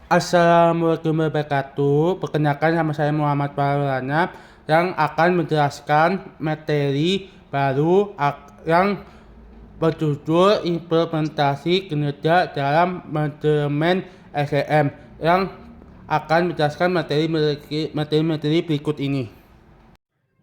Assalamualaikum warahmatullahi wabarakatuh. Perkenalkan nama saya Muhammad Maulana yang akan menjelaskan materi baru yang berjudul implementasi kinerja dalam manajemen SDM yang akan menjelaskan materi berikut ini.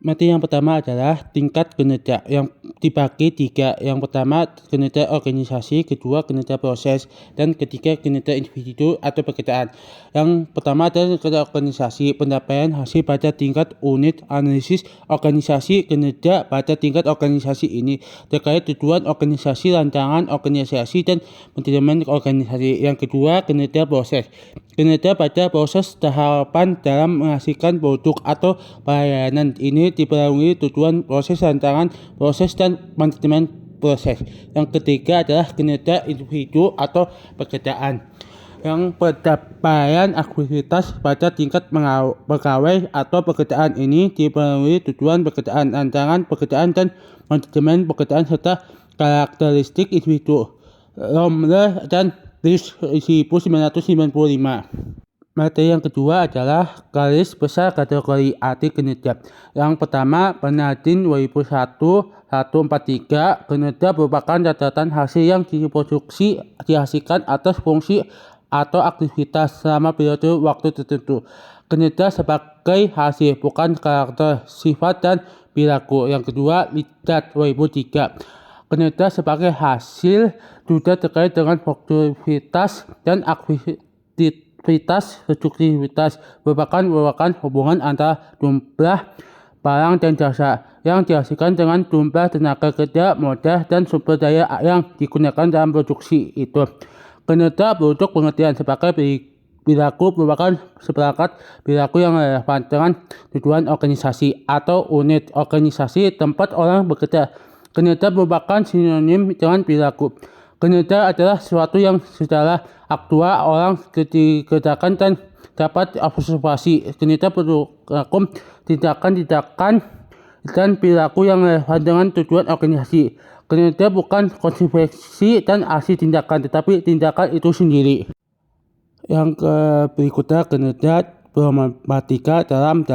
Materi yang pertama adalah tingkat kinerja yang dibagi tiga. Yang pertama kinerja organisasi, kedua kinerja proses, dan ketiga kinerja individu atau pekerjaan. Yang pertama adalah kinerja organisasi, pendapat hasil pada tingkat unit analisis organisasi kinerja pada tingkat organisasi ini terkait tujuan organisasi, rancangan organisasi, dan manajemen organisasi. Yang kedua kinerja proses. Kinerja pada proses tahapan dalam menghasilkan produk atau pelayanan ini dipenuhi tujuan proses, rancangan proses, dan manajemen proses. Yang ketiga adalah kinerja individu atau pekerjaan yang pencapaian aktivitas pada tingkat pegawai atau pekerjaan ini dipenuhi tujuan pekerjaan, rancangan pekerjaan, dan manajemen pekerjaan serta karakteristik individu. Romler dan List 1995. Materi yang kedua adalah garis besar kategori arti kinerja. Yang pertama, Penajin 2001 143, kinerja merupakan catatan hasil yang dihasilkan atas fungsi atau aktivitas selama periode waktu tertentu. Kinerja sebagai hasil, bukan karakter, sifat, dan perilaku. Yang kedua, Lidat 2003. Kinerja sebagai hasil juga terkait dengan produktivitas dan aktivitas produktivitas merupakan hubungan antara jumlah barang dan jasa yang dihasilkan dengan jumlah tenaga kerja, modal, dan sumber daya yang digunakan dalam produksi itu. Kinerja produk pengertian sebagai perilaku merupakan seperangkat perilaku yang relevan dengan tujuan organisasi atau unit organisasi tempat orang bekerja. Kinerja merupakan sinonim dengan perilaku. Kinerja adalah sesuatu yang secara aktual orang kerjakan dan dapat observasi. Kinerja berlaku tindakan-tindakan dan perilaku yang relevan dengan tujuan organisasi. Kinerja bukan konsekuensi dan hasil tindakan, tetapi tindakan itu sendiri. Yang berikutnya kinerja problematika dalam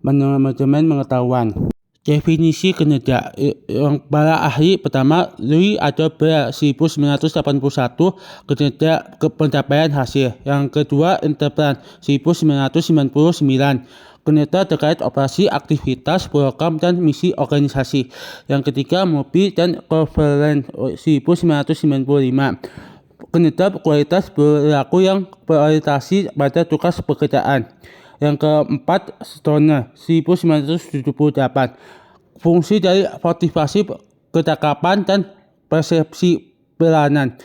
manajemen pengetahuan. Definisi kinerja yang para ahli pertama Louis Adolphe 1981 kinerja pencapaian hasil. Yang kedua Interplan 1999 kinerja terkait operasi, aktivitas, program, dan misi organisasi. Yang ketiga Moby dan Cleveland 1995 kinerja kualitas perilaku yang berorientasi pada tugas pekerjaan. Yang keempat, Stoner 1978. Fungsi dari motivasi, kecakapan, dan persepsi peranan.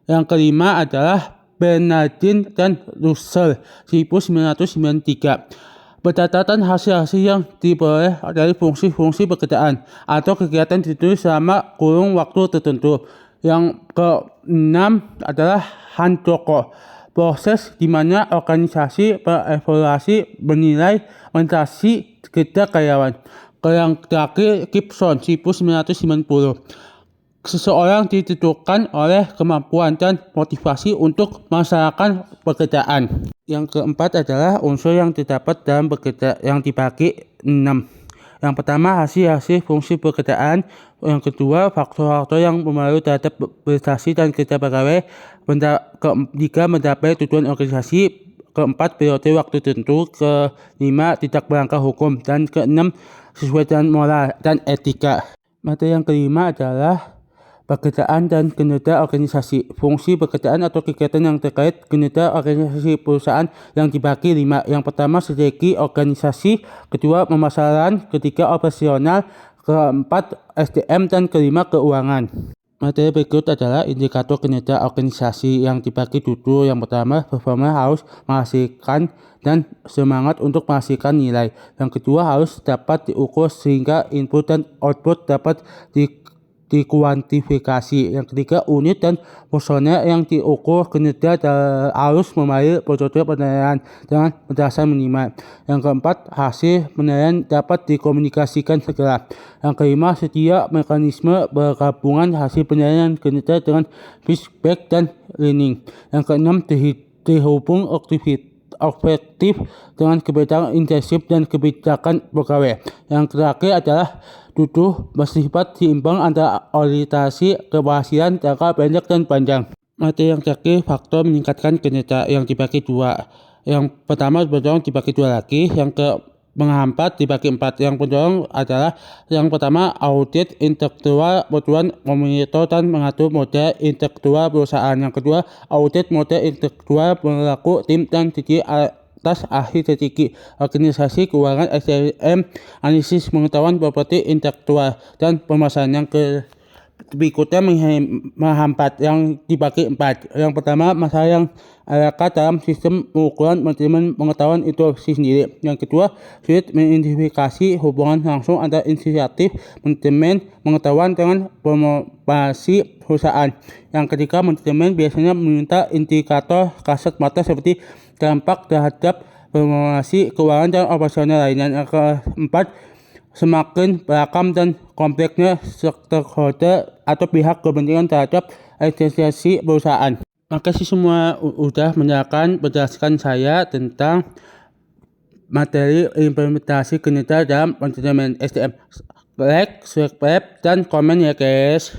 Yang kelima adalah Bernardin dan Russell 1993. Berdasarkan hasil-hasil yang diperoleh dari fungsi-fungsi pekerjaan atau kegiatan tertentu selama kurun waktu tertentu. Yang keenam adalah Handoko. Proses di mana organisasi berevaluasi, menilai, mentasi kerja karyawan. Yang terakhir Gibson 1990. Seseorang ditentukan oleh kemampuan dan motivasi untuk melaksanakan pekerjaan. Yang keempat adalah unsur yang terdapat dalam bekerja yang dibagi 6. Yang pertama hasil fungsi pekerjaan. Yang kedua faktor-faktor yang mempengaruhi terhadap prestasi dan kerja pegawai. Ketiga mencapai tujuan organisasi. Keempat periode waktu tertentu. Kelima tidak melanggar hukum. Dan keenam sesuai dengan moral dan etika. Materi yang kelima adalah pekerjaan dan kinerja organisasi. Fungsi pekerjaan atau kegiatan yang terkait kinerja organisasi perusahaan yang dibagi 5. Yang pertama strategi organisasi, kedua pemasaran, ketiga operasional, keempat SDM, dan kelima keuangan. Materi berikut adalah indikator kinerja organisasi yang dibagi 7. Yang pertama, performa harus menghasilkan dan semangat untuk menghasilkan nilai. Yang kedua, harus dapat diukur sehingga input dan output dapat dikuantifikasi. Yang ketiga, unit dan personel yang diukur kinerja harus memanggil prosedur penilaian dengan berdasar minimal. Yang keempat, hasil penilaian dapat dikomunikasikan segera. Yang kelima, sedia mekanisme bergabungan hasil penilaian kinerja dengan feedback dan learning. Yang keenam, terhubung efektif dengan kebijakan intensif dan kebijakan pegawai. Yang terakhir adalah bersifat seimbang antara orientasi keberhasilan jangka pendek dan panjang. Materi yang terakhir, faktor meningkatkan kinerja yang dibagi dua. Yang pertama pendorong dibagi dua lagi, yang menghambat dibagi 4. Yang pendorong adalah yang pertama audit intelektual kebutuhan memonitor dan mengatur model intelektual perusahaan. Yang kedua audit model intelektual perilaku tim dan terdiri atas ahli strategi, organisasi, keuangan, SDM, analisis pengetahuan properti intelektual dan pemasaran. Yang berikutnya menghambat yang dibagi 4. Yang pertama masalah yang ada dalam sistem pengukuran manajemen pengetahuan itu sendiri. Yang kedua sulit mengidentifikasi hubungan langsung antara inisiatif manajemen pengetahuan dengan promosi perusahaan. Yang ketiga manajemen biasanya meminta indikator kasat mata seperti dampak terhadap promosi keuangan dan operasional lainnya. Yang keempat semakin beragam dan kompleksnya stakeholder atau pihak kepentingan terhadap administrasi perusahaan. Makasih semua udah menjelaskan saya tentang materi implementasi kinerja dalam manajemen SDM. Like, subscribe, dan komen ya guys.